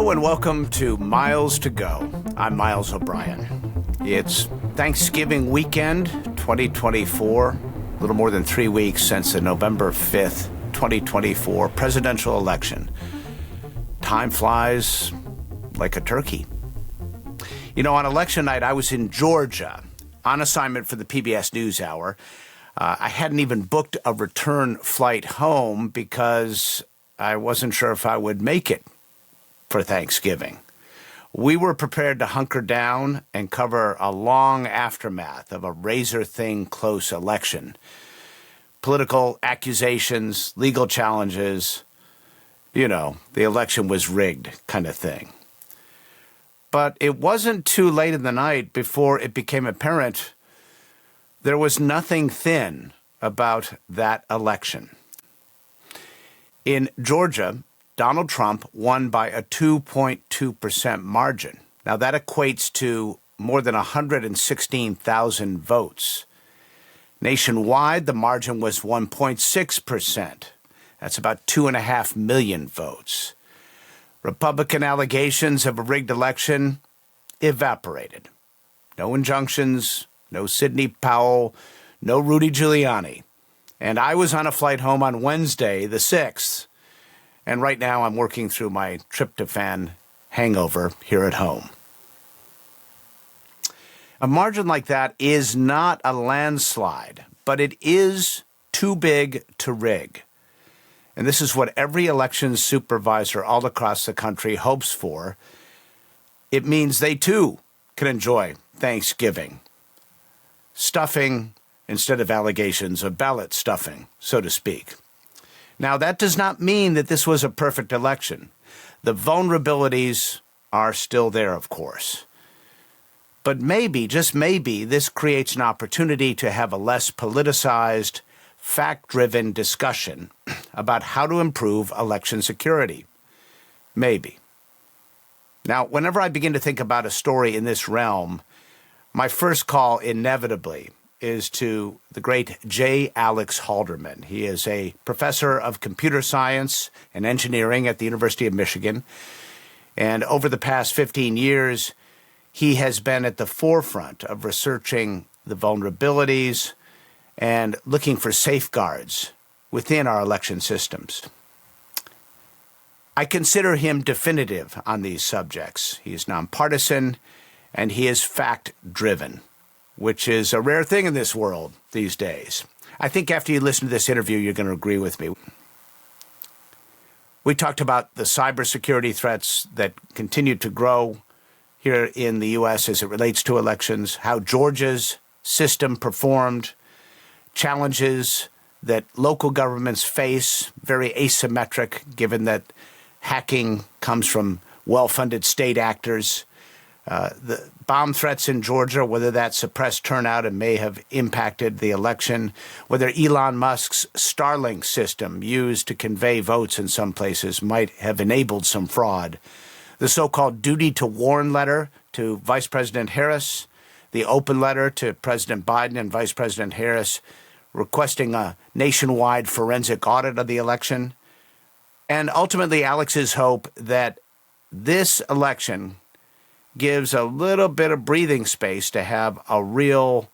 Hello and welcome to Miles to Go. I'm Miles O'Brien. It's Thanksgiving weekend 2024, a little more than 3 weeks since the November 5th, 2024 presidential election. Time flies like a turkey. You know, on election night, I was in Georgia on assignment for the PBS NewsHour. I hadn't even booked a return flight home because I wasn't sure if I would make it for Thanksgiving. We were prepared to hunker down and cover a long aftermath of a razor-thin close election. Political accusations, legal challenges, you know, the election was rigged kind of thing. But it wasn't too late in the night before it became apparent there was nothing thin about that election. In Georgia, Donald Trump won by a 2.2% margin. Now, that equates to more than 116,000 votes. Nationwide, the margin was 1.6%. That's about 2.5 million votes. Republican allegations of a rigged election evaporated. No injunctions, no Sidney Powell, no Rudy Giuliani. And I was on a flight home on Wednesday, the 6th. And right now I'm working through my tryptophan hangover here at home. A margin like that is not a landslide, but it is too big to rig. And this is what every elections supervisor all across the country hopes for. It means they too can enjoy Thanksgiving. Stuffing instead of allegations of ballot stuffing, so to speak. Now, that does not mean that this was a perfect election. The vulnerabilities are still there, of course. But maybe, just maybe, this creates an opportunity to have a less politicized, fact-driven discussion about how to improve election security. Maybe. Now, whenever I begin to think about a story in this realm, my first call inevitably is to the great J. Alex Halderman. He is a professor of computer science and engineering at the University of Michigan. And over the past 15 years, he has been at the forefront of researching the vulnerabilities and looking for safeguards within our election systems. I consider him definitive on these subjects. He is nonpartisan and he is fact-driven, which is a rare thing in this world these days. I think after you listen to this interview, you're going to agree with me. We talked about the cybersecurity threats that continue to grow here in the U.S. as it relates to elections, how Georgia's system performed, challenges that local governments face, very asymmetric, given that hacking comes from well-funded state actors. The bomb threats in Georgia, whether that suppressed turnout and may have impacted the election, whether Elon Musk's Starlink system used to convey votes in some places might have enabled some fraud, the so-called duty to warn letter to Vice President Harris, the open letter to President Biden and Vice President Harris requesting a nationwide forensic audit of the election, and ultimately Alex's hope that this election gives a little bit of breathing space to have a real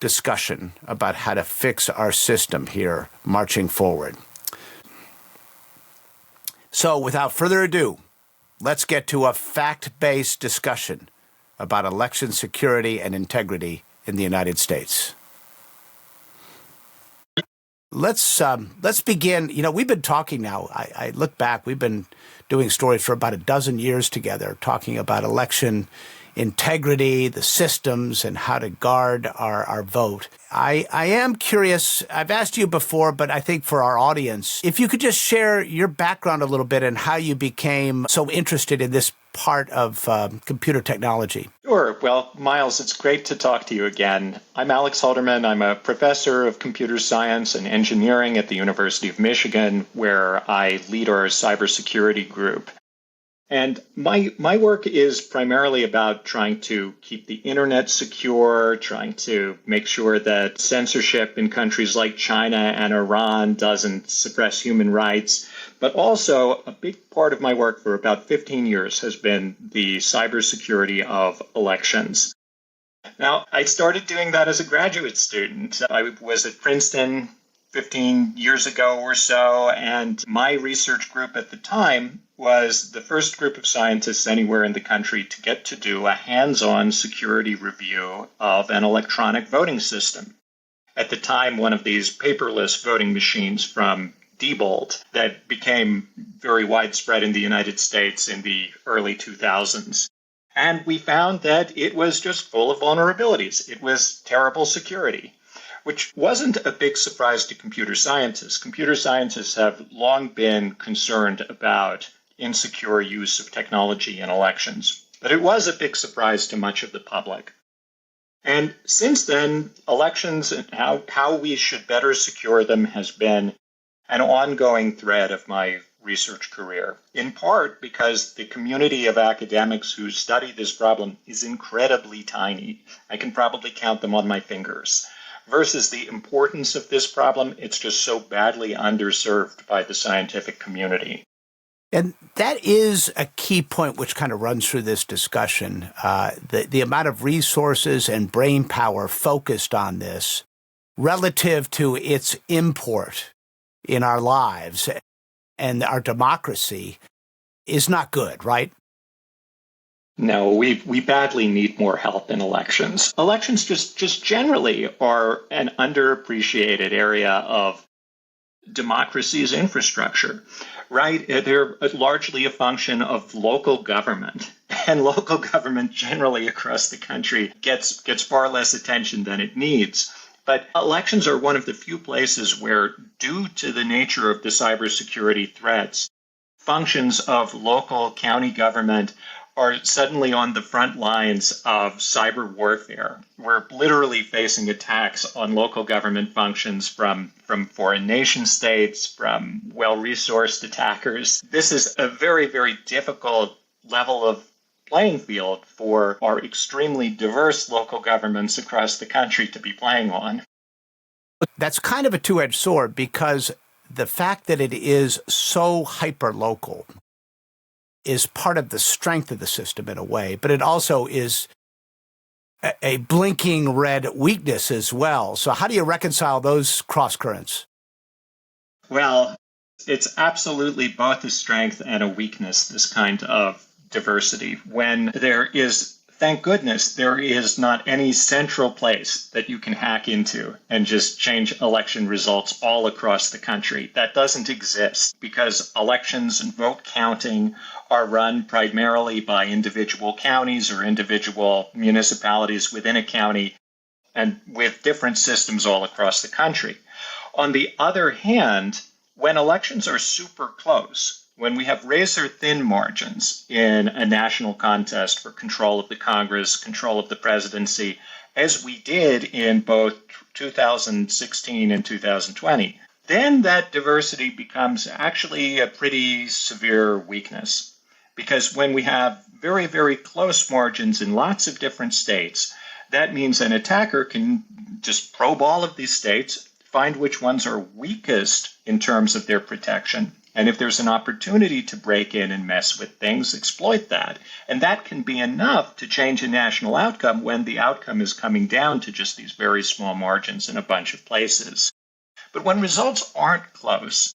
discussion about how to fix our system here marching forward. So without further ado, let's get to a fact-based discussion about election security and integrity in the United States. Let's begin. You know, we've been talking now. I look back, we've been doing stories for about a dozen years together, talking about election integrity, the systems, and how to guard our vote. I am curious, I've asked you before, but I think for our audience, if you could just share your background a little bit and how you became so interested in this part of computer technology. Sure. Well, Miles, it's great to talk to you again. I'm Alex Halderman. I'm a professor of computer science and engineering at the University of Michigan, where I lead our cybersecurity group. And my work is primarily about trying to keep the internet secure, trying to make sure that censorship in countries like China and Iran doesn't suppress human rights. But also, a big part of my work for about 15 years has been the cybersecurity of elections. Now, I started doing that as a graduate student. I was at Princeton 15 years ago or so, and my research group at the time was the first group of scientists anywhere in the country to get to do a hands-on security review of an electronic voting system. At the time, one of these paperless voting machines from Diebold that became very widespread in the United States in the early 2000s. And we found that it was just full of vulnerabilities. It was terrible security, which wasn't a big surprise to computer scientists. Computer scientists have long been concerned about insecure use of technology in elections. But it was a big surprise to much of the public. And since then, elections and how we should better secure them has been an ongoing thread of my research career, in part because the community of academics who study this problem is incredibly tiny. I can probably count them on my fingers. Versus the importance of this problem, it's just so badly underserved by the scientific community. And that is a key point which kind of runs through this discussion. The amount of resources and brain power focused on this relative to its import in our lives and our democracy is not good, right? No, we badly need more help in elections. Elections just generally are an underappreciated area of democracy's infrastructure, right? They're largely a function of local government. And local government generally across the country gets far less attention than it needs. But elections are one of the few places where, due to the nature of the cybersecurity threats, functions of local county government are suddenly on the front lines of cyber warfare. We're literally facing attacks on local government functions from foreign nation states, from well-resourced attackers. This is a very, very difficult level of playing field for our extremely diverse local governments across the country to be playing on. That's kind of a two-edged sword because the fact that it is so hyper-local is part of the strength of the system in a way, but it also is a blinking red weakness as well. So how do you reconcile those cross currents? Well, it's absolutely both a strength and a weakness, this kind of diversity, when there is, thank goodness, there is not any central place that you can hack into and just change election results all across the country. That doesn't exist because elections and vote counting are run primarily by individual counties or individual municipalities within a county and with different systems all across the country. On the other hand, when elections are super close, when we have razor-thin margins in a national contest for control of the Congress, control of the presidency, as we did in both 2016 and 2020, then that diversity becomes actually a pretty severe weakness. Because when we have very, very close margins in lots of different states, that means an attacker can just probe all of these states, find which ones are weakest in terms of their protection, and if there's an opportunity to break in and mess with things, exploit that. And that can be enough to change a national outcome when the outcome is coming down to just these very small margins in a bunch of places. But when results aren't close,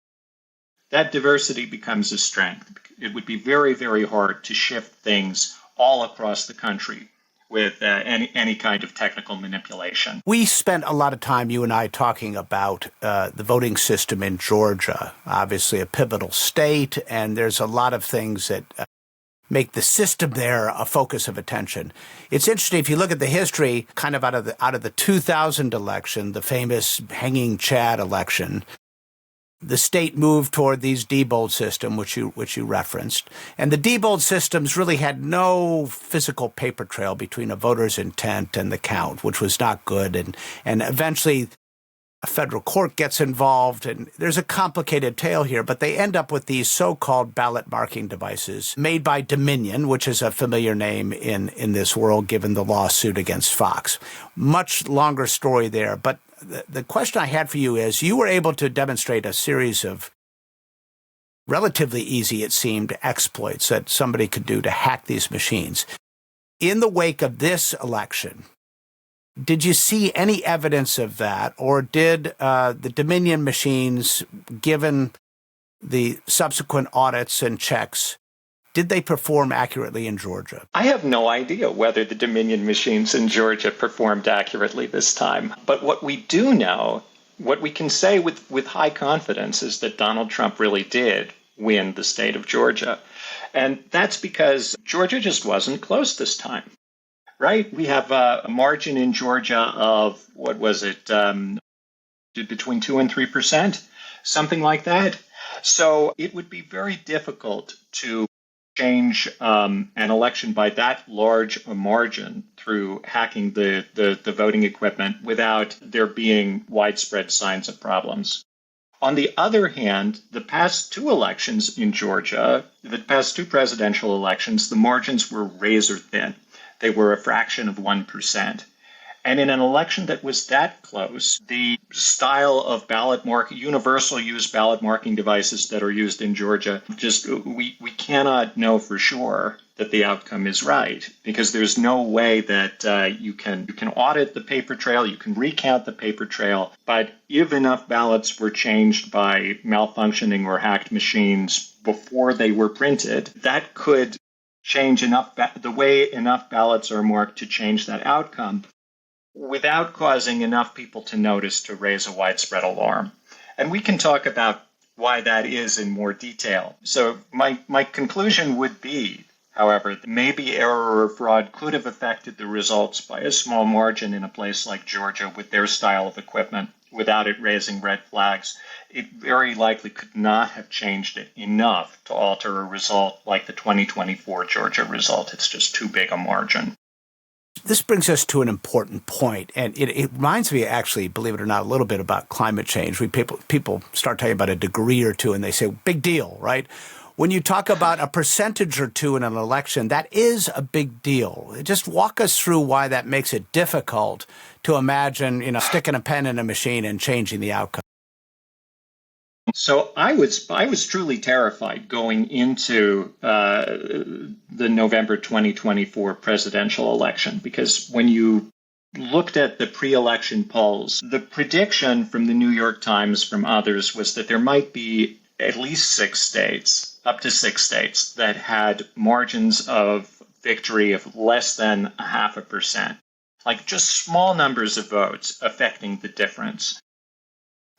that diversity becomes a strength. It would be very, very hard to shift things all across the country with any kind of technical manipulation. We spent a lot of time, you and I, talking about the voting system in Georgia, obviously a pivotal state, and there's a lot of things that make the system there a focus of attention. It's interesting, if you look at the history, kind of out of the 2000 election, the famous hanging Chad election, the state moved toward these Diebold system, which you referenced. And the Diebold systems really had no physical paper trail between a voter's intent and the count, which was not good. And eventually a federal court gets involved, and there's a complicated tale here, but they end up with these so-called ballot marking devices made by Dominion, which is a familiar name in this world, given the lawsuit against Fox. Much longer story there, but the question I had for you is, you were able to demonstrate a series of relatively easy, it seemed, exploits that somebody could do to hack these machines. In the wake of this election, did you see any evidence of that, or did the Dominion machines, given the subsequent audits and checks, did they perform accurately in Georgia? I have no idea whether the Dominion machines in Georgia performed accurately this time. But what we do know, what we can say with high confidence, is that Donald Trump really did win the state of Georgia. And that's because Georgia just wasn't close this time. Right? We have a margin in Georgia of, what was it, between 2 and 3%, something like that. So it would be very difficult to change an election by that large a margin through hacking the voting equipment without there being widespread signs of problems. On the other hand, the past two elections in Georgia, the past two presidential elections, the margins were razor thin. They were a fraction of 1%. And in an election that was that close, the style of universal use ballot marking devices that are used in Georgia, we cannot know for sure that the outcome is right, because there's no way that you can audit the paper trail, you can recount the paper trail, but if enough ballots were changed by malfunctioning or hacked machines before they were printed, that could change the way enough ballots are marked to change that outcome without causing enough people to notice to raise a widespread alarm. And we can talk about why that is in more detail. So my conclusion would be, however, that maybe error or fraud could have affected the results by a small margin in a place like Georgia with their style of equipment without it raising red flags. It very likely could not have changed it enough to alter a result like the 2024 Georgia result. It's just too big a margin. This brings us to an important point, and it reminds me, actually, believe it or not, a little bit about climate change. People start talking about a degree or two, and they say, big deal, right? When you talk about a percentage or two in an election, that is a big deal. Just walk us through why that makes it difficult to imagine, sticking a pen in a machine and changing the outcome. So I was truly terrified going into the November 2024 presidential election, because when you looked at the pre-election polls, the prediction from the New York Times, from others, was that there might be at least up to six states that had margins of victory of less than 0.5%, like just small numbers of votes affecting the difference.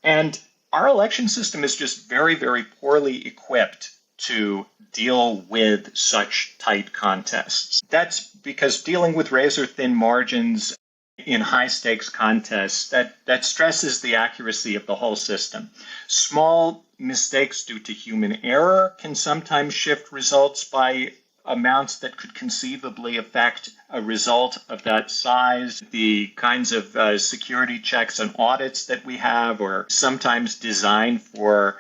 And our election system is just very, very poorly equipped to deal with such tight contests. That's because dealing with razor-thin margins in high-stakes contests, that stresses the accuracy of the whole system. Small mistakes due to human error can sometimes shift results by amounts that could conceivably affect a result of that size. The kinds of security checks and audits that we have are sometimes designed for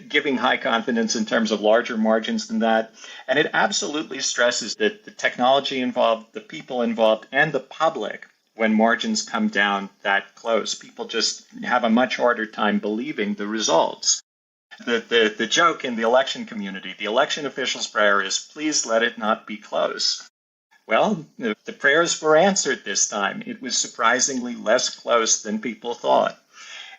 giving high confidence in terms of larger margins than that. And it absolutely stresses that the technology involved, the people involved, and the public, when margins come down that close, people just have a much harder time believing the results. The joke in the election community, the election officials' prayer is, please let it not be close. Well, the prayers were answered this time. It was surprisingly less close than people thought.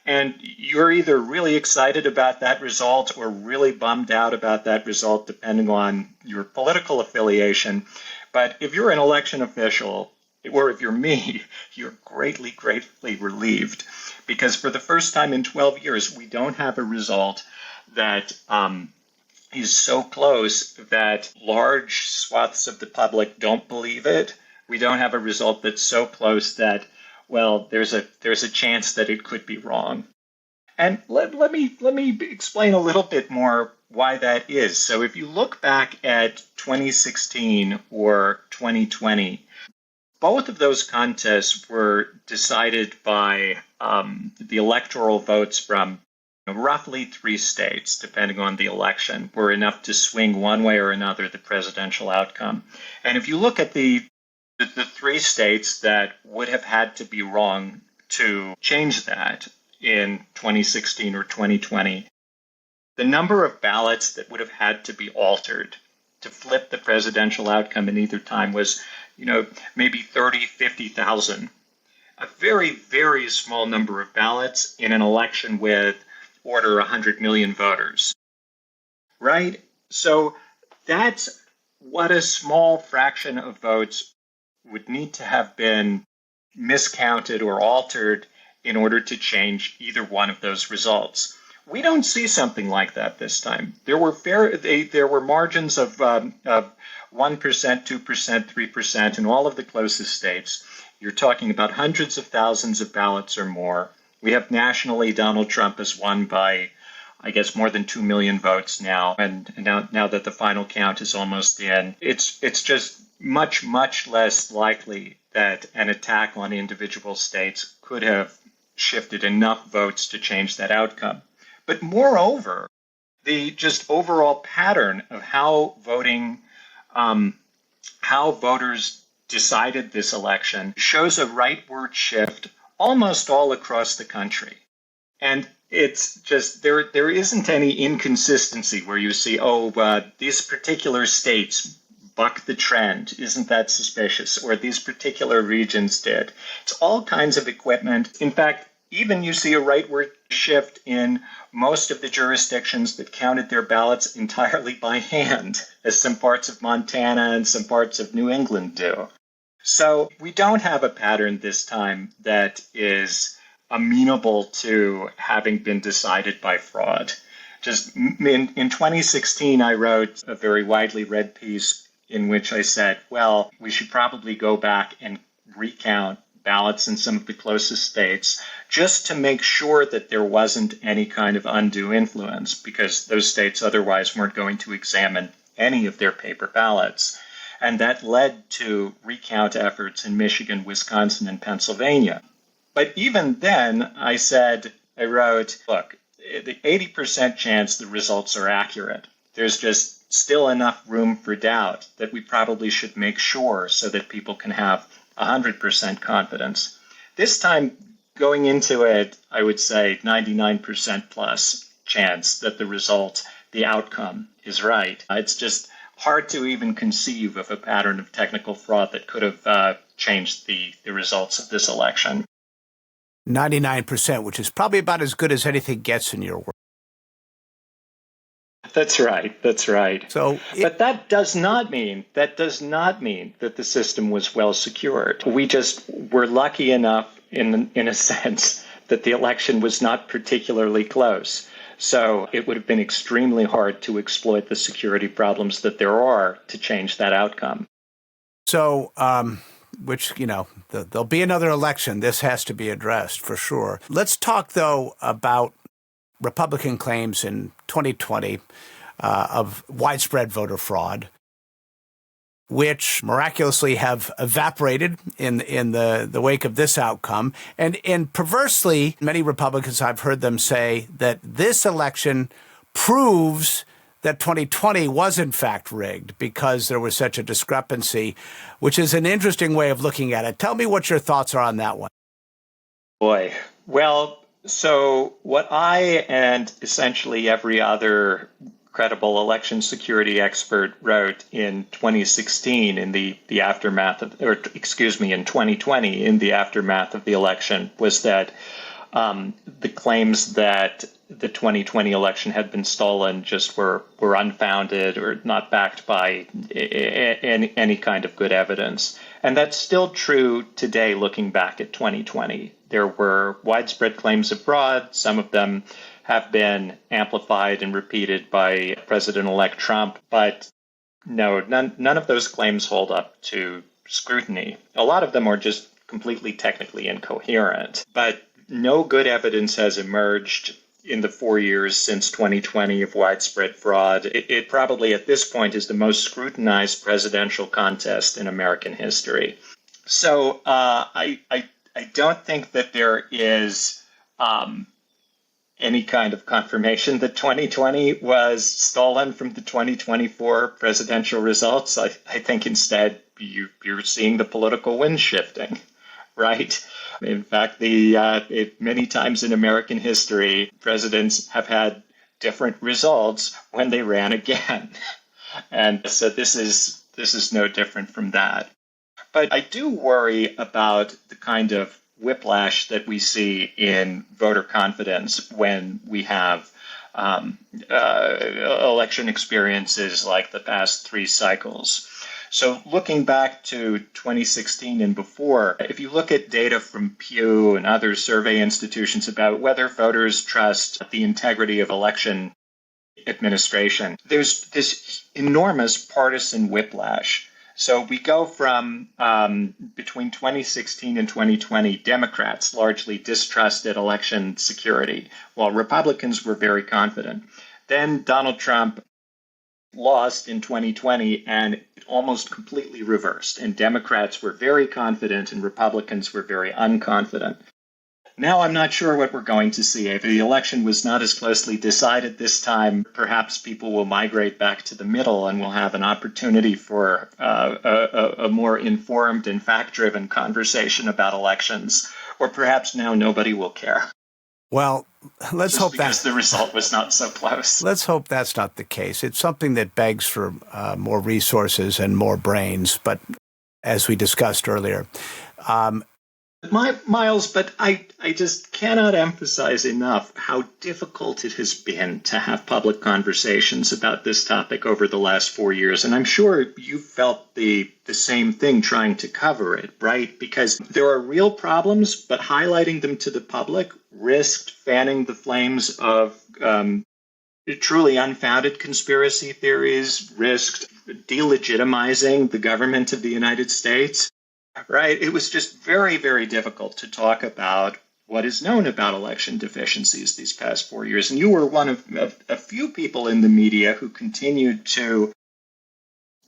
And you're either really excited about that result or really bummed out about that result, depending on your political affiliation. But if you're an election official, or if you're me, you're greatly, greatly relieved. Because for the first time in 12 years, we don't have a result that is so close that large swaths of the public don't believe it. We don't have a result that's so close that, well, there's a chance that it could be wrong. And let me explain a little bit more why that is. So if you look back at 2016 or 2020, both of those contests were decided by the electoral votes from roughly 3 states, depending on the election, were enough to swing one way or another the presidential outcome. And if you look at the 3 states that would have had to be wrong to change that in 2016 or 2020, the number of ballots that would have had to be altered to flip the presidential outcome in either time was, maybe 30, 50,000. A very, very small number of ballots in an election with order 100 million voters, right? So that's what a small fraction of votes would need to have been miscounted or altered in order to change either one of those results. We don't see something like that this time. There were margins of 1%, 2%, 3% in all of the closest states. You're talking about hundreds of thousands of ballots or more. We have nationally Donald Trump has won by, I guess, more than 2 million votes now. And now that the final count is almost in, it's just much, much less likely that an attack on individual states could have shifted enough votes to change that outcome. But moreover, the just overall pattern of how voters decided this election shows a rightward shift almost all across the country. And it's just, there isn't any inconsistency where you see, these particular states buck the trend. Isn't that suspicious? Or these particular regions did. It's all kinds of equipment. In fact, even you see a rightward shift in most of the jurisdictions that counted their ballots entirely by hand, as some parts of Montana and some parts of New England do. So we don't have a pattern this time that is amenable to having been decided by fraud. Just in 2016, I wrote a very widely read piece in which I said, well, we should probably go back and recount ballots in some of the closest states just to make sure that there wasn't any kind of undue influence, because those states otherwise weren't going to examine any of their paper ballots. And that led to recount efforts in Michigan, Wisconsin, and Pennsylvania. But even then, I wrote, look, the 80% chance the results are accurate. There's just still enough room for doubt that we probably should make sure so that people can have 100% confidence. This time, going into it, I would say 99% plus chance that the outcome is right. It's just hard to even conceive of a pattern of technical fraud that could have changed the results of this election. 99%, which is probably about as good as anything gets in your work. That's right. But that does not mean that the system was well secured. We just were lucky enough in a sense that the election was not particularly close. So it would have been extremely hard to exploit the security problems that there are to change that outcome. So, there'll be another election. This has to be addressed for sure. Let's talk, though, about Republican claims in 2020 of widespread voter fraud, which miraculously have evaporated in the wake of this outcome. And perversely, many Republicans, I've heard them say that this election proves that 2020 was in fact rigged because there was such a discrepancy, which is an interesting way of looking at it. Tell me what your thoughts are on that one. Boy, well, so what I and essentially every other credible election security expert wrote in 2016 in the aftermath of, in 2020 in the aftermath of the election was that the claims that the 2020 election had been stolen just were unfounded or not backed by any kind of good evidence. And that's still true today, looking back at 2020. There were widespread claims of fraud. Some of them have been amplified and repeated by President-elect Trump. But no, none of those claims hold up to scrutiny. A lot of them are just completely technically incoherent. But no good evidence has emerged in the 4 years since 2020 of widespread fraud. It probably at this point is the most scrutinized presidential contest in American history. So I don't think that there is any kind of confirmation that 2020 was stolen from the 2024 presidential results. I think instead you're seeing the political wind shifting, right? In fact, many times in American history, presidents have had different results when they ran again. And so this is no different from that. But I do worry about the kind of whiplash that we see in voter confidence when we have election experiences like the past three cycles. So looking back to 2016 and before, if you look at data from Pew and other survey institutions about whether voters trust the integrity of election administration, there's this enormous partisan whiplash. So we go from between 2016 and 2020, Democrats largely distrusted election security, while Republicans were very confident. Then Donald Trump lost in 2020, and it almost completely reversed. And Democrats were very confident, and Republicans were very unconfident. Now I'm not sure what we're going to see. If the election was not as closely decided this time, perhaps people will migrate back to the middle and we'll have an opportunity for a more informed and fact-driven conversation about elections. Or perhaps now nobody will care. Well, let's hope because the result was not so close. Let's hope that's not the case. It's something that begs for more resources and more brains. But as we discussed earlier, Miles, but I just cannot emphasize enough how difficult it has been to have public conversations about this topic over the last 4 years. And I'm sure you felt the same thing trying to cover it, right? Because there are real problems, but highlighting them to the public risked fanning the flames of truly unfounded conspiracy theories, risked delegitimizing the government of the United States. Right. It was just very, very difficult to talk about what is known about election deficiencies these past 4 years. And you were one of a few people in the media who continued to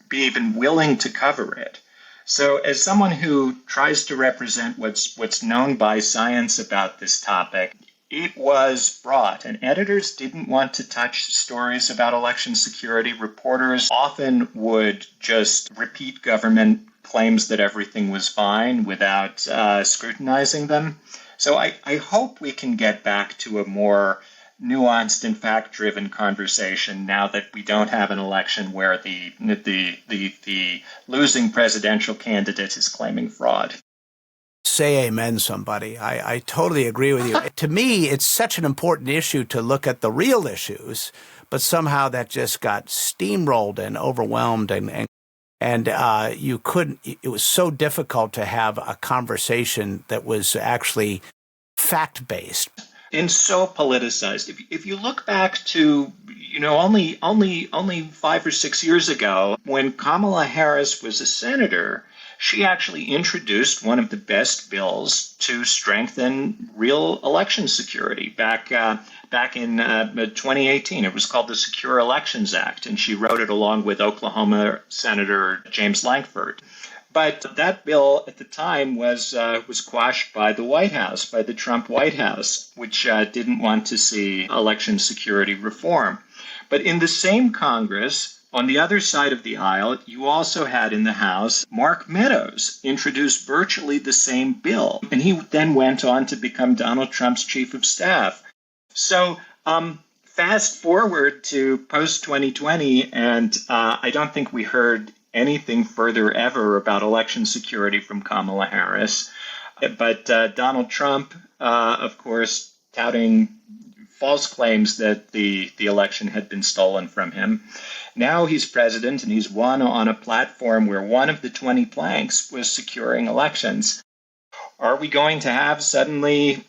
be even willing to cover it. So as someone who tries to represent what's known by science about this topic, it was fraught, and editors didn't want to touch stories about election security. Reporters often would just repeat government claims that everything was fine without scrutinizing them. So I hope we can get back to a more nuanced and fact-driven conversation now that we don't have an election where the losing presidential candidate is claiming fraud. Say amen, somebody. I totally agree with you. To me, it's such an important issue to look at the real issues, but somehow that just got steamrolled and overwhelmed and you couldn't, it was so difficult to have a conversation that was actually fact-based. And so politicized. If you look back to, only 5 or 6 years ago, when Kamala Harris was a senator, she actually introduced one of the best bills to strengthen real election security back in 2018. It was called the Secure Elections Act, and she wrote it along with Oklahoma Senator James Lankford. But that bill at the time was quashed by the White House, by the Trump White House, which didn't want to see election security reform. But in the same Congress, on the other side of the aisle, you also had in the House Mark Meadows introduce virtually the same bill, and he then went on to become Donald Trump's chief of staff. So fast forward to post-2020, and I don't think we heard anything further ever about election security from Kamala Harris. But Donald Trump, of course, touting false claims that the election had been stolen from him. Now he's president, and he's won on a platform where one of the 20 planks was securing elections. Are we going to have suddenly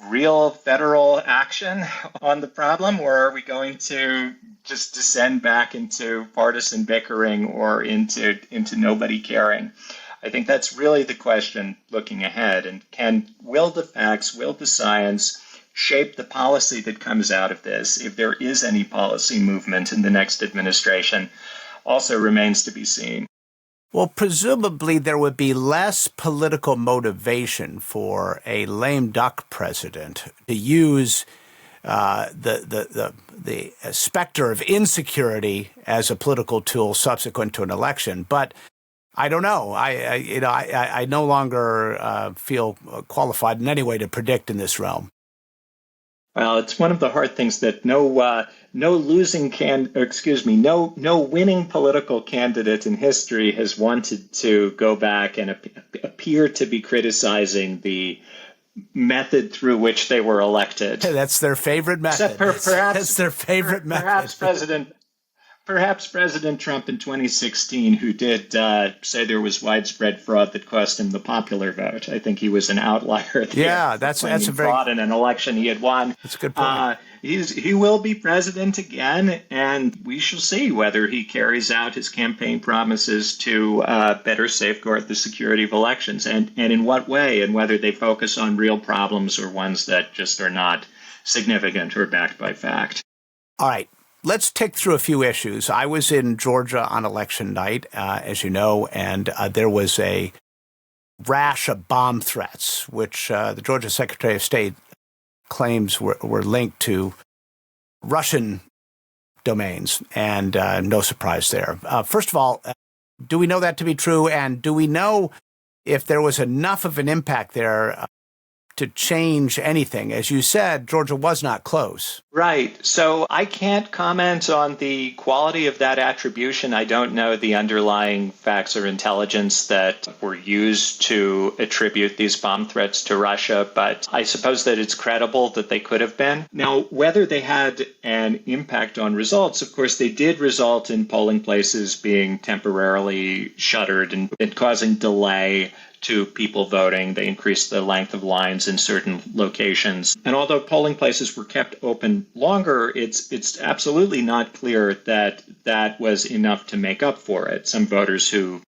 real federal action on the problem, or are we going to just descend back into partisan bickering or into nobody caring? I think that's really the question looking ahead. And will the facts, will the science shape the policy that comes out of this? If there is any policy movement in the next administration, also remains to be seen. Well, presumably there would be less political motivation for a lame duck president to use the specter of insecurity as a political tool subsequent to an election. But I don't know. I no longer feel qualified in any way to predict in this realm. Well, it's one of the hard things that no winning political candidate in history has wanted to go back and appear to be criticizing the method through which they were elected. That's their favorite method. That's their favorite method. Perhaps President Trump in 2016, who did say there was widespread fraud that cost him the popular vote. I think he was an outlier. Yeah, that's a very fraud in an election he had won. That's a good point. He will be president again, and we shall see whether he carries out his campaign promises to better safeguard the security of elections, and in what way, and whether they focus on real problems or ones that just are not significant or backed by fact. All right. Let's tick through a few issues. I was in Georgia on election night, as you know, and there was a rash of bomb threats, which the Georgia Secretary of State claims were linked to Russian domains, and no surprise there. First of all, do we know that to be true, and do we know if there was enough of an impact there to change anything? As you said, Georgia was not close. Right. So I can't comment on the quality of that attribution. I don't know the underlying facts or intelligence that were used to attribute these bomb threats to Russia, but I suppose that it's credible that they could have been. Now, whether they had an impact on results, of course, they did result in polling places being temporarily shuttered and causing delay to people voting. They increased the length of lines in certain locations. And although polling places were kept open longer, it's absolutely not clear that that was enough to make up for it. Some voters who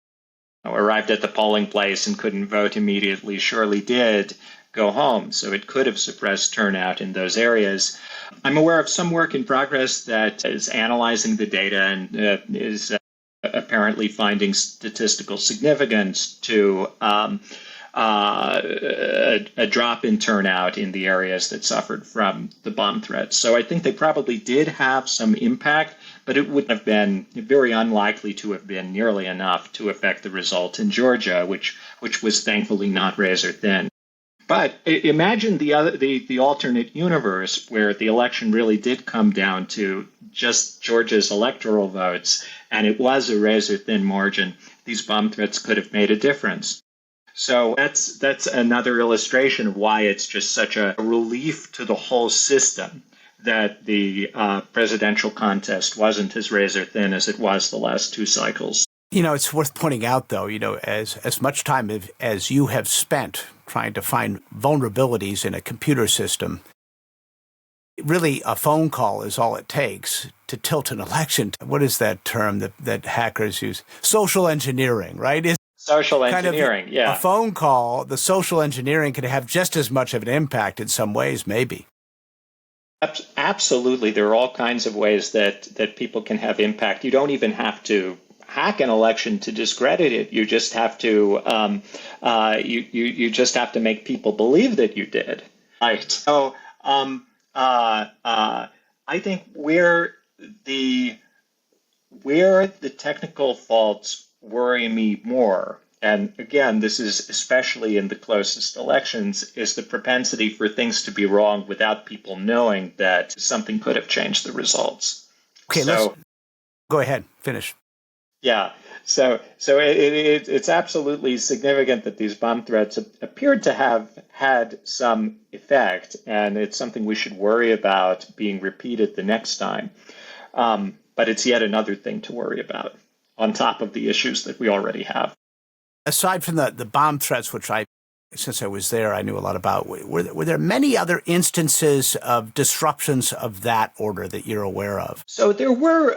arrived at the polling place and couldn't vote immediately surely did go home. So it could have suppressed turnout in those areas. I'm aware of some work in progress that is analyzing the data and is apparently finding statistical significance to a drop in turnout in the areas that suffered from the bomb threats. So I think they probably did have some impact, but it would have been very unlikely to have been nearly enough to affect the result in Georgia, which was thankfully not razor thin. But imagine the alternate universe where the election really did come down to just Georgia's electoral votes, and it was a razor-thin margin. These bomb threats could have made a difference. So that's another illustration of why it's just such a relief to the whole system that the presidential contest wasn't as razor-thin as it was the last two cycles. You know, it's worth pointing out, though, as much time as you have spent trying to find vulnerabilities in a computer system, really a phone call is all it takes to tilt an election. What is that term that hackers use? Social engineering, right? Social engineering, yeah. A phone call, the social engineering could have just as much of an impact in some ways, maybe. Absolutely. There are all kinds of ways that people can have impact. You don't even have to hack an election to discredit it. You just have to you just have to make people believe that you did. Right. So I think where the technical faults worry me more, and again, this is especially in the closest elections, is the propensity for things to be wrong without people knowing that something could have changed the results. Okay, so go ahead, finish. Yeah. So it's absolutely significant that these bomb threats appeared to have had some effect, and it's something we should worry about being repeated the next time. But it's yet another thing to worry about on top of the issues that we already have. Aside from the bomb threats, which since I was there, I knew a lot about, were there many other instances of disruptions of that order that you're aware of? So there were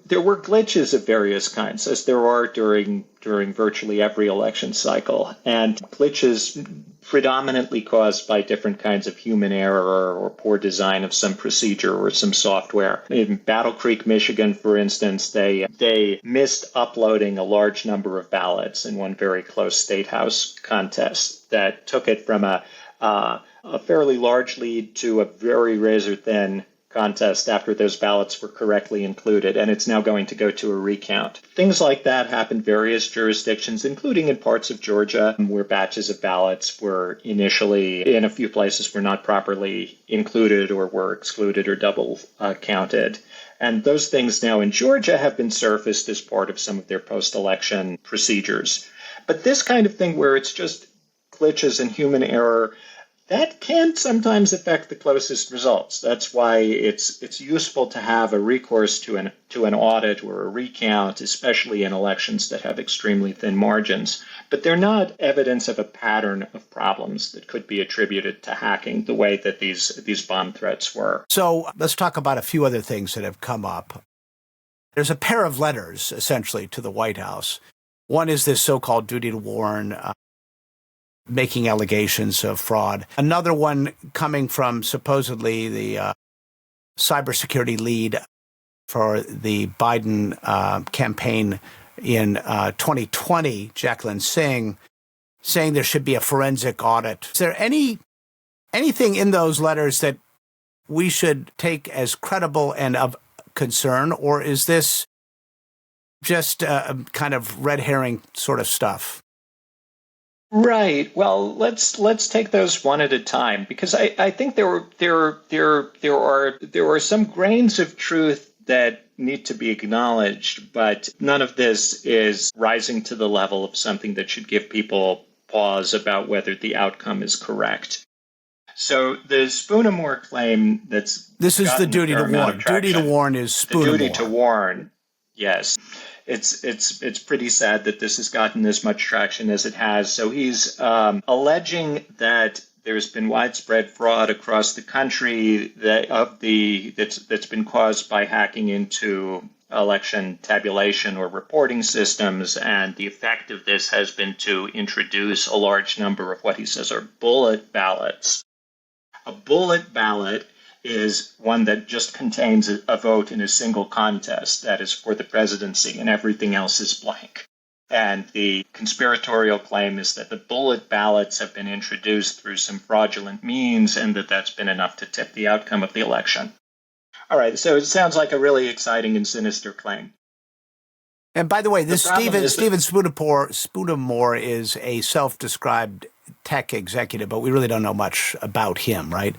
glitches of various kinds, as there are during virtually every election cycle, and glitches predominantly caused by different kinds of human error or poor design of some procedure or some software. In Battle Creek, Michigan, for instance, they missed uploading a large number of ballots in one very close state house contest that took it from a fairly large lead to a very razor-thin contest after those ballots were correctly included, and it's now going to go to a recount. Things like that happen in various jurisdictions, including in parts of Georgia, where batches of ballots were initially, in a few places, were not properly included or were excluded or double counted. And those things now in Georgia have been surfaced as part of some of their post-election procedures. But this kind of thing where it's just glitches and human error, that can sometimes affect the closest results. That's why it's useful to have a recourse to an audit or a recount, especially in elections that have extremely thin margins. But they're not evidence of a pattern of problems that could be attributed to hacking the way that these bomb threats were. So let's talk about a few other things that have come up. There's a pair of letters, essentially, to the White House. One is this so-called duty to warn, making allegations of fraud. Another one coming from supposedly the cybersecurity lead for the Biden campaign in 2020, Jacqueline Singh, saying there should be a forensic audit. Is there anything in those letters that we should take as credible and of concern, or is this just kind of red herring sort of stuff? Right. Well, let's take those one at a time, because I think there are some grains of truth that need to be acknowledged, but none of this is rising to the level of something that should give people pause about whether the outcome is correct. So the Spoonamore claim this is the duty to warn. Duty to warn is Spoonamore. The duty to warn, yes. It's pretty sad that this has gotten as much traction as it has. So he's alleging that there's been widespread fraud across the country that's been caused by hacking into election tabulation or reporting systems, and the effect of this has been to introduce a large number of what he says are bullet ballots. A bullet ballot is one that just contains a vote in a single contest, that is for the presidency, and everything else is blank. And the conspiratorial claim is that the bullet ballots have been introduced through some fraudulent means, and that's been enough to tip the outcome of the election. All right, so it sounds like a really exciting and sinister claim. And by the way, this Stephen Spoonamore is a self-described tech executive, but we really don't know much about him, right?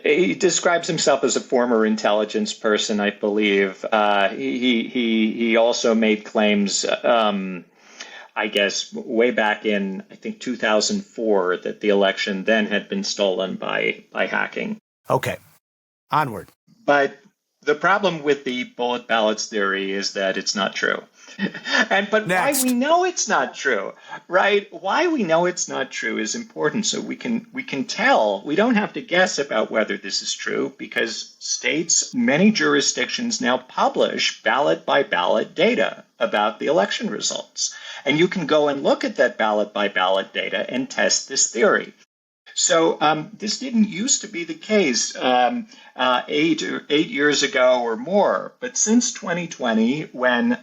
He describes himself as a former intelligence person, I believe. He also made claims, I guess, way back in, I think, 2004, that the election then had been stolen by hacking. Okay. Onward. But the problem with the bullet ballots theory is that it's not true. But Next. Why we know it's not true, right? Why we know it's not true is important. So we can tell. We don't have to guess about whether this is true, because states, many jurisdictions now publish ballot by ballot data about the election results. And you can go and look at that ballot by ballot data and test this theory. So this didn't used to be the case 8 years ago or more. But since 2020, when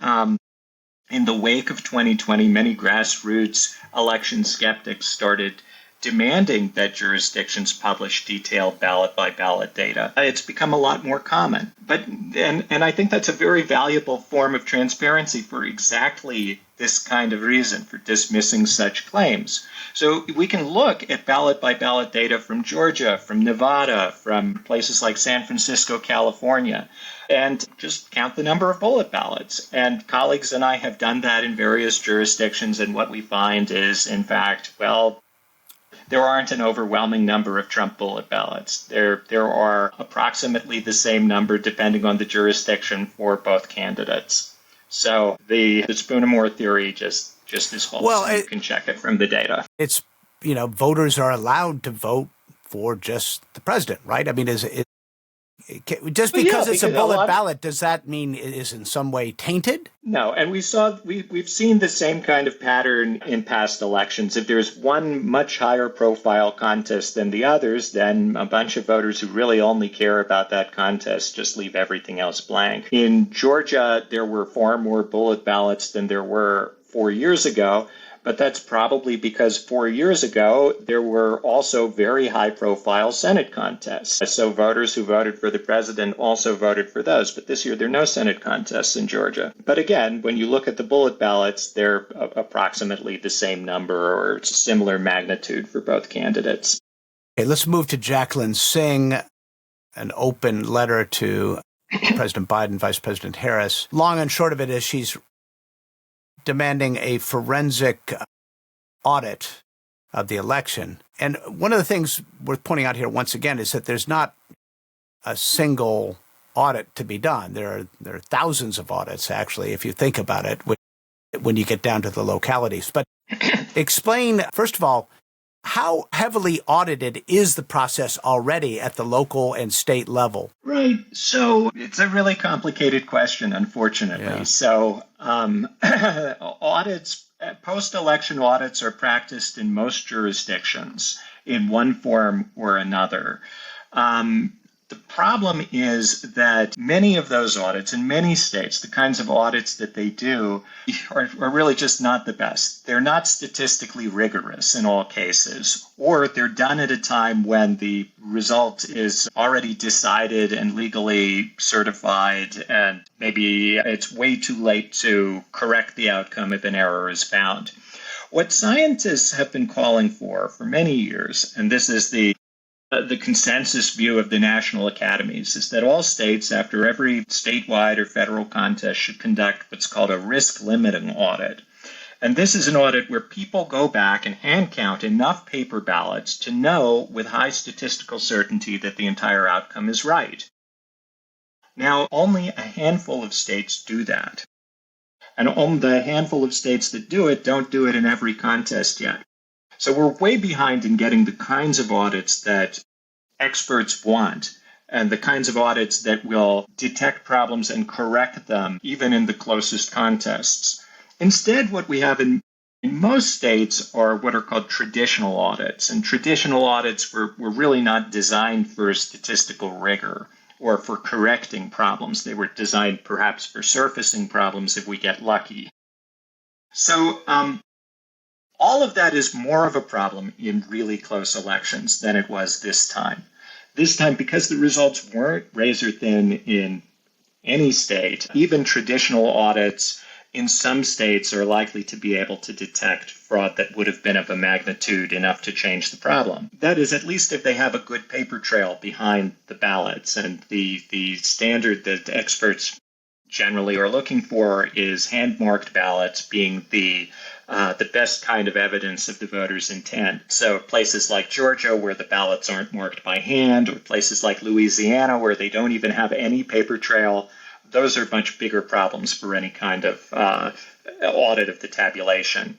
in the wake of 2020, many grassroots election skeptics started demanding that jurisdictions publish detailed ballot-by-ballot data. It's become a lot more common. And I think that's a very valuable form of transparency for exactly this kind of reason, for dismissing such claims. So we can look at ballot-by-ballot data from Georgia, from Nevada, from places like San Francisco, California, and just count the number of bullet ballots. And colleagues and I have done that in various jurisdictions, and what we find is, in fact, there aren't an overwhelming number of Trump bullet ballots. There are approximately the same number, depending on the jurisdiction, for both candidates. So the Spoonamore theory just is false. Well, you can check it from the data. It's, voters are allowed to vote for just the president, right? I mean, just because it's a bullet ballot, does that mean it is in some way tainted? No, and we've seen the same kind of pattern in past elections. If there's one much higher profile contest than the others, then a bunch of voters who really only care about that contest just leave everything else blank. In Georgia, there were far more bullet ballots than there were 4 years ago, But that's probably because 4 years ago, there were also very high-profile Senate contests. So voters who voted for the president also voted for those. But this year, there are no Senate contests in Georgia. But again, when you look at the bullet ballots, they're approximately the same number or similar magnitude for both candidates. Okay, let's move to Jacqueline Singh, an open letter to President Biden, Vice President Harris. Long and short of it is she's demanding a forensic audit of the election. And one of the things worth pointing out here once again is that there's not a single audit to be done. There are thousands of audits, actually, if you think about it, when you get down to the localities. But explain, first of all, how heavily audited is the process already at the local and state level? Right. So it's a really complicated question, unfortunately. Yeah. So audits, post-election audits are practiced in most jurisdictions in one form or another. The problem is that many of those audits in many states, the kinds of audits that they do are really just not the best. They're not statistically rigorous in all cases, or they're done at a time when the result is already decided and legally certified, and maybe it's way too late to correct the outcome if an error is found. What scientists have been calling for many years, and this is the consensus view of the national academies, is that all states, after every statewide or federal contest, should conduct what's called a risk limiting audit. And this is an audit where people go back and hand count enough paper ballots to know with high statistical certainty that the entire outcome is right. Now, only a handful of states do that. And only the handful of states that do it don't do it in every contest yet. So we're way behind in getting the kinds of audits that experts want and the kinds of audits that will detect problems and correct them, even in the closest contests. Instead, what we have in most states are what are called traditional audits. And traditional audits were really not designed for statistical rigor or for correcting problems. They were designed perhaps for surfacing problems if we get lucky. So, all of that is more of a problem in really close elections than it was this time. This time, because the results weren't razor thin in any state, even traditional audits in some states are likely to be able to detect fraud that would have been of a magnitude enough to change the problem. That is, at least if they have a good paper trail behind the ballots. And the standard that experts generally are looking for is hand-marked ballots being the best kind of evidence of the voter's intent. So places like Georgia, where the ballots aren't marked by hand, or places like Louisiana, where they don't even have any paper trail, those are much bigger problems for any kind of audit of the tabulation.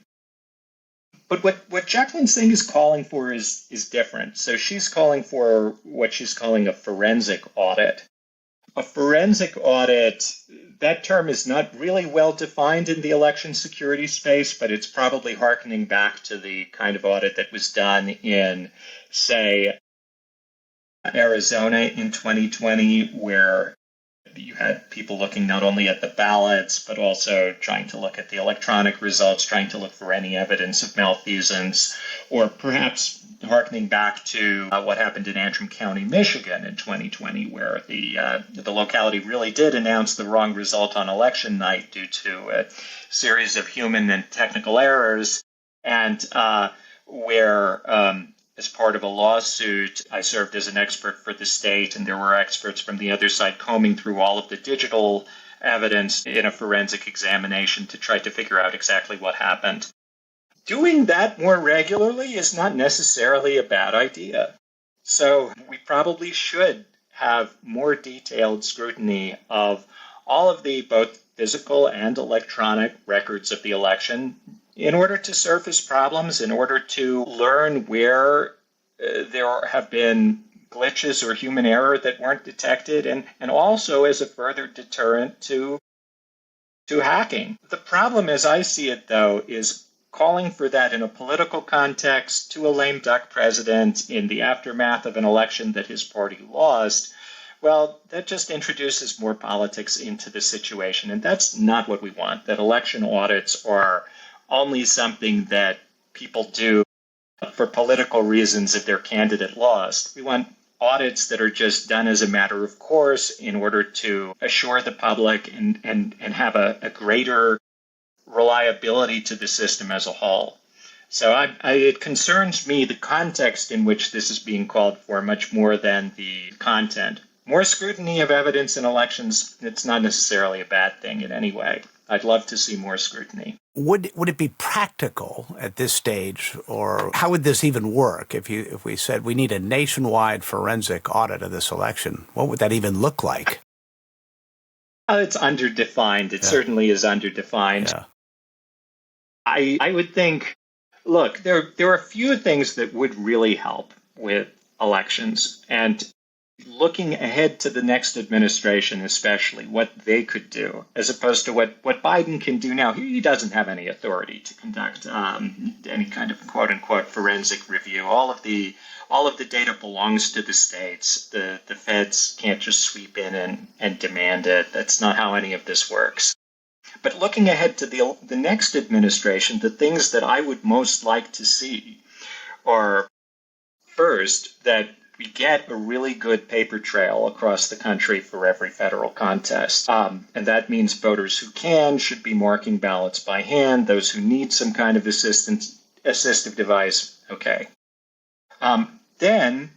But what Jacqueline Singh is calling for is different. So she's calling for what she's calling a forensic audit. A forensic audit, that term is not really well defined in the election security space, but it's probably hearkening back to the kind of audit that was done in, say, Arizona in 2020, where you had people looking not only at the ballots, but also trying to look at the electronic results, trying to look for any evidence of malfeasance, or perhaps hearkening back to what happened in Antrim County, Michigan in 2020, where the locality really did announce the wrong result on election night due to a series of human and technical errors, and where as part of a lawsuit, I served as an expert for the state, and there were experts from the other side combing through all of the digital evidence in a forensic examination to try to figure out exactly what happened. Doing that more regularly is not necessarily a bad idea. So we probably should have more detailed scrutiny of all of the both physical and electronic records of the election in order to surface problems, in order to learn where there have been glitches or human error that weren't detected, and also as a further deterrent to hacking. The problem, as I see it, though, is calling for that in a political context to a lame duck president in the aftermath of an election that his party lost. Well, that just introduces more politics into the situation, and that's not what we want. That election audits are only something that people do for political reasons if their candidate lost. We want audits that are just done as a matter of course in order to assure the public and have a greater reliability to the system as a whole. So it concerns me the context in which this is being called for much more than the content. More scrutiny of evidence in elections, it's not necessarily a bad thing in any way. I'd love to see more scrutiny. Would it be practical at this stage, or how would this even work if we said we need a nationwide forensic audit of this election? What would that even look like? It's underdefined. It certainly is underdefined. Yeah. I would think, look, there are a few things that would really help with elections. And looking ahead to the next administration, especially what they could do, as opposed to what Biden can do now. He doesn't have any authority to conduct any kind of quote unquote forensic review. All of the data belongs to the states. The feds can't just sweep in and demand it. That's not how any of this works. But looking ahead to the next administration, the things that I would most like to see are, first, that we get a really good paper trail across the country for every federal contest. And that means voters who can should be marking ballots by hand. Those who need some kind of assistive device, okay. Then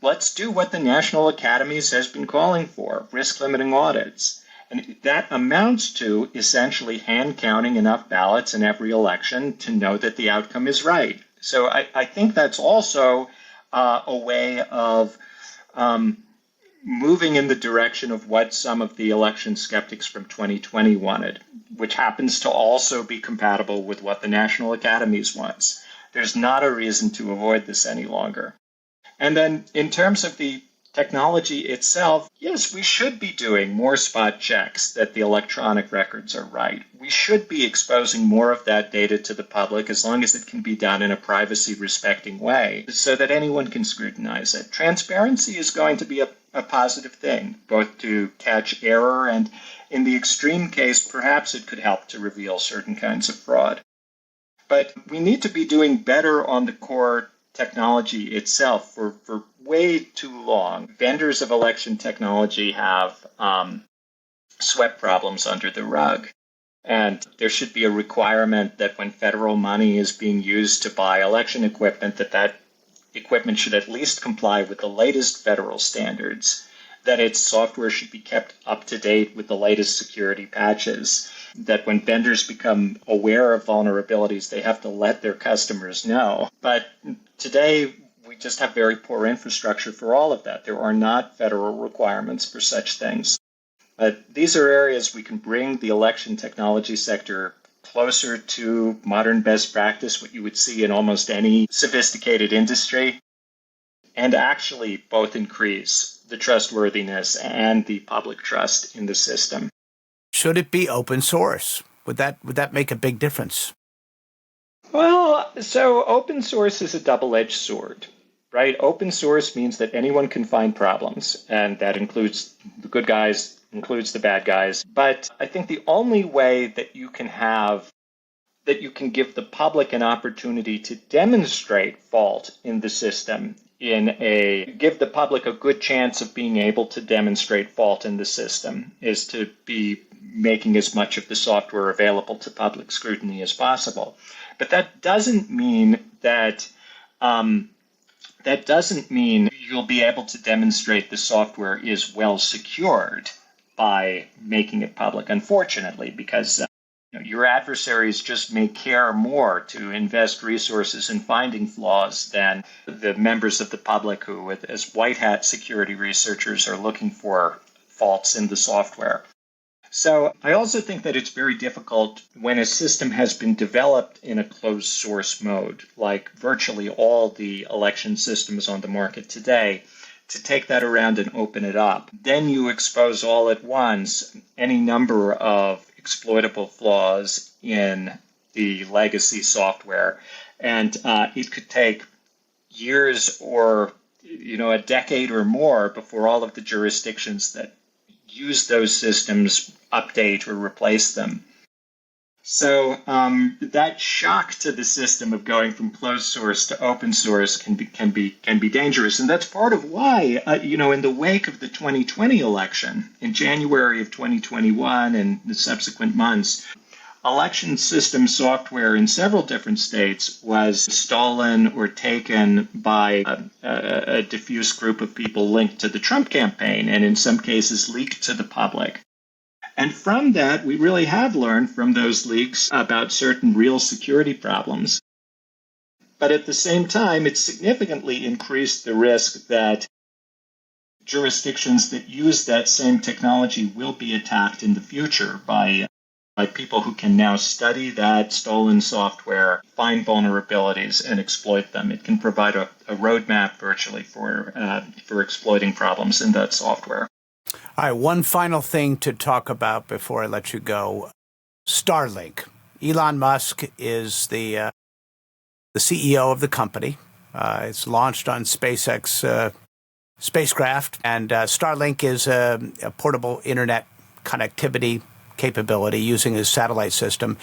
let's do what the National Academies has been calling for, risk-limiting audits. And that amounts to essentially hand counting enough ballots in every election to know that the outcome is right. So I think that's also a way of moving in the direction of what some of the election skeptics from 2020 wanted, which happens to also be compatible with what the National Academies wants. There's not a reason to avoid this any longer. And then in terms of the technology itself, yes, we should be doing more spot checks that the electronic records are right. We should be exposing more of that data to the public as long as it can be done in a privacy-respecting way so that anyone can scrutinize it. Transparency is going to be a positive thing, both to catch error and, in the extreme case, perhaps it could help to reveal certain kinds of fraud. But we need to be doing better on the core technology itself for way too long. Vendors of election technology have swept problems under the rug. And there should be a requirement that when federal money is being used to buy election equipment, that equipment should at least comply with the latest federal standards, that its software should be kept up to date with the latest security patches, that when vendors become aware of vulnerabilities, they have to let their customers know. But today, we just have very poor infrastructure for all of that. There are not federal requirements for such things. But these are areas we can bring the election technology sector closer to modern best practice, what you would see in almost any sophisticated industry, and actually both increase the trustworthiness and the public trust in the system. Should it be open source? Would that make a big difference? Well, so open source is a double-edged sword, right? Open source means that anyone can find problems, and that includes the good guys, includes the bad guys. But I think the only way that you can give the public an opportunity to demonstrate fault in the system, give the public a good chance of being able to demonstrate fault in the system, is to be making as much of the software available to public scrutiny as possible. But that doesn't mean you'll be able to demonstrate the software is well secured by making it public, unfortunately, because your adversaries just may care more to invest resources in finding flaws than the members of the public who, as white hat security researchers, are looking for faults in the software. So I also think that it's very difficult when a system has been developed in a closed source mode, like virtually all the election systems on the market today, to take that around and open it up. Then you expose all at once any number of exploitable flaws in the legacy software. And it could take years or a decade or more before all of the jurisdictions that use those systems update or replace them. So that shock to the system of going from closed source to open source can be dangerous, and that's part of why in the wake of the 2020 election in January of 2021 and the subsequent months, election system software in several different states was stolen or taken by a diffuse group of people linked to the Trump campaign, and in some cases leaked to the public. And from that, we really have learned from those leaks about certain real security problems. But at the same time, it significantly increased the risk that jurisdictions that use that same technology will be attacked in the future by people who can now study that stolen software, find vulnerabilities, and exploit them. It can provide a roadmap virtually for exploiting problems in that software. All right, one final thing to talk about before I let you go. Starlink. Elon Musk is the CEO of the company. It's launched on SpaceX spacecraft, and Starlink is a portable internet connectivity capability using a satellite system.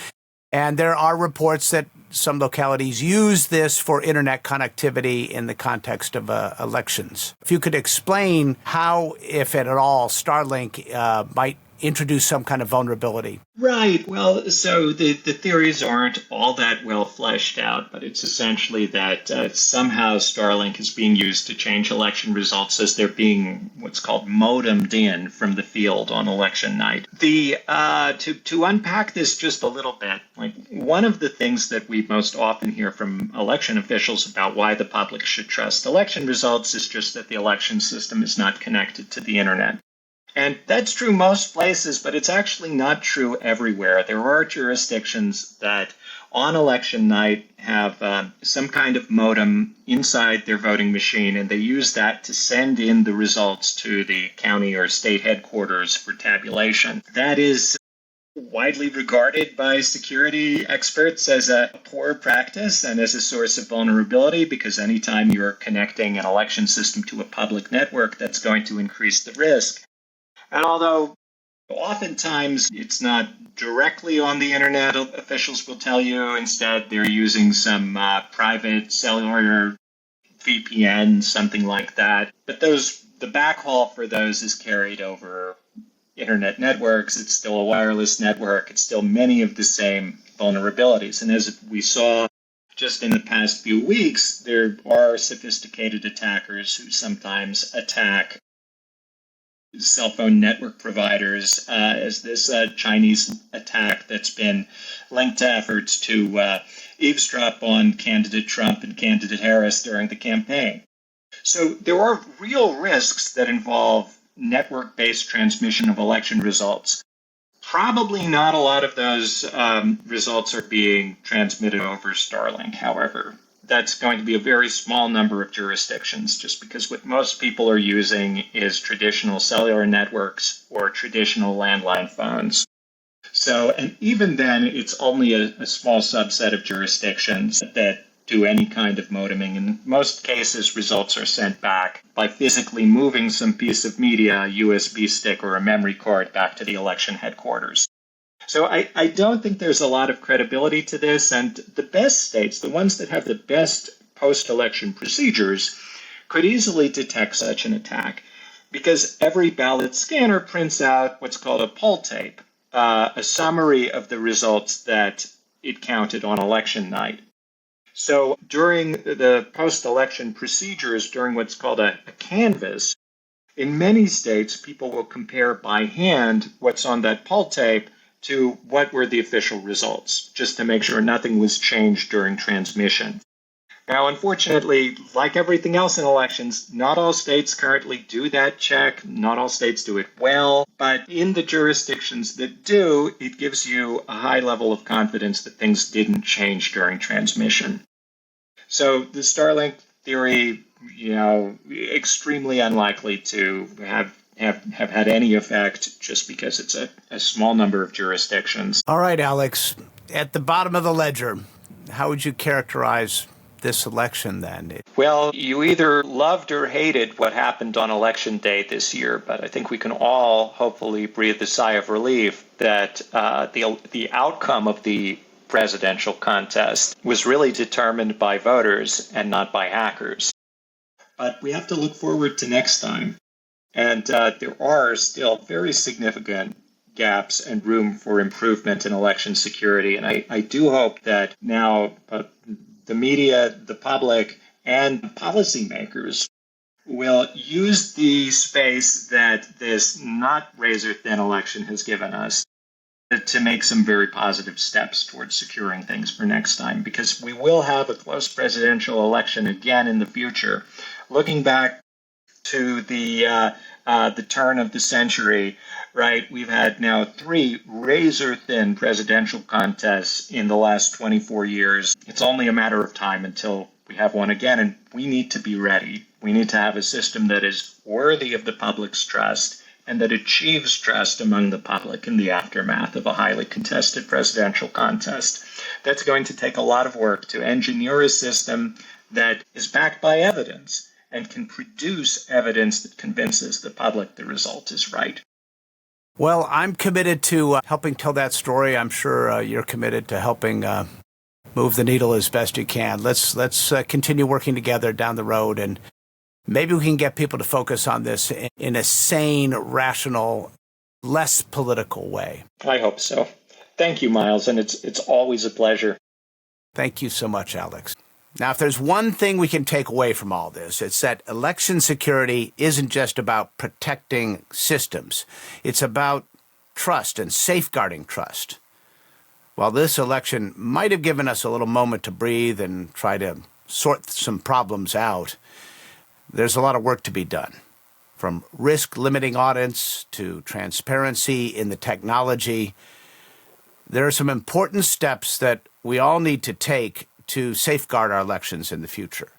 And there are reports that some localities use this for internet connectivity in the context of elections. If you could explain how, if at all, Starlink might introduce some kind of vulnerability. Right. Well, so the theories aren't all that well fleshed out, but it's essentially that somehow Starlink is being used to change election results as they're being what's called modemed in from the field on election night. To unpack this just a little bit, like one of the things that we most often hear from election officials about why the public should trust election results is just that the election system is not connected to the internet. And that's true most places, but it's actually not true everywhere. There are jurisdictions that on election night have some kind of modem inside their voting machine, and they use that to send in the results to the county or state headquarters for tabulation. That is widely regarded by security experts as a poor practice and as a source of vulnerability, because anytime you're connecting an election system to a public network, that's going to increase the risk. And although oftentimes it's not directly on the internet, officials will tell you instead they're using some private cellular VPN, something like that. But the backhaul for those is carried over internet networks. It's still a wireless network. It's still many of the same vulnerabilities. And as we saw just in the past few weeks, there are sophisticated attackers who sometimes attack cell phone network providers, as this Chinese attack that's been linked to efforts to eavesdrop on candidate Trump and candidate Harris during the campaign. So there are real risks that involve network-based transmission of election results. Probably not a lot of those results are being transmitted over Starlink, however. That's going to be a very small number of jurisdictions, just because what most people are using is traditional cellular networks or traditional landline phones. So, and even then, it's only a small subset of jurisdictions that do any kind of modeming. In most cases, results are sent back by physically moving some piece of media, a USB stick or a memory card, back to the election headquarters. So I don't think there's a lot of credibility to this, and the best states, the ones that have the best post-election procedures, could easily detect such an attack, because every ballot scanner prints out what's called a poll tape, a summary of the results that it counted on election night. So during the post-election procedures, during what's called a canvass, in many states, people will compare by hand what's on that poll tape to what were the official results, just to make sure nothing was changed during transmission. Now, unfortunately, like everything else in elections, not all states currently do that check. Not all states do it well. But in the jurisdictions that do, it gives you a high level of confidence that things didn't change during transmission. So the Starlink theory, extremely unlikely to have had any effect, just because it's a small number of jurisdictions. All right, Alex, at the bottom of the ledger, how would you characterize this election then? Well, you either loved or hated what happened on election day this year, but I think we can all hopefully breathe a sigh of relief that the outcome of the presidential contest was really determined by voters and not by hackers. But we have to look forward to next time. And there are still very significant gaps and room for improvement in election security. And I do hope that now the media, the public, and policymakers will use the space that this not razor-thin election has given us to make some very positive steps towards securing things for next time, because we will have a close presidential election again in the future. Looking back to the turn of the century, right? We've had now 3 razor-thin presidential contests in the last 24 years. It's only a matter of time until we have one again, and we need to be ready. We need to have a system that is worthy of the public's trust and that achieves trust among the public in the aftermath of a highly contested presidential contest. That's going to take a lot of work to engineer a system that is backed by evidence and can produce evidence that convinces the public the result is right. Well, I'm committed to helping tell that story. I'm sure you're committed to helping move the needle as best you can. Let's continue working together down the road, and maybe we can get people to focus on this in a sane, rational, less political way. I hope so. Thank you, Miles, and it's always a pleasure. Thank you so much, Alex. Now, if there's one thing we can take away from all this, it's that election security isn't just about protecting systems. It's about trust and safeguarding trust. While this election might have given us a little moment to breathe and try to sort some problems out, there's a lot of work to be done. From risk-limiting audits to transparency in the technology, there are some important steps that we all need to take to safeguard our elections in the future.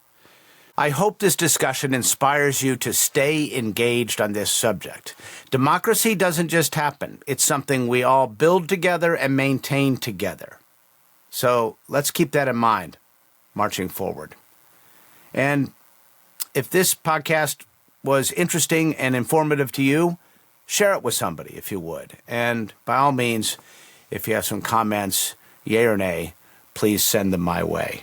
I hope this discussion inspires you to stay engaged on this subject. Democracy doesn't just happen. It's something we all build together and maintain together. So let's keep that in mind, marching forward. And if this podcast was interesting and informative to you, share it with somebody if you would. And by all means, if you have some comments, yay or nay, please send them my way.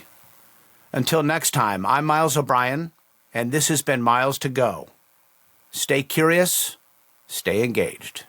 Until next time, I'm Miles O'Brien, and this has been Miles to Go. Stay curious, stay engaged.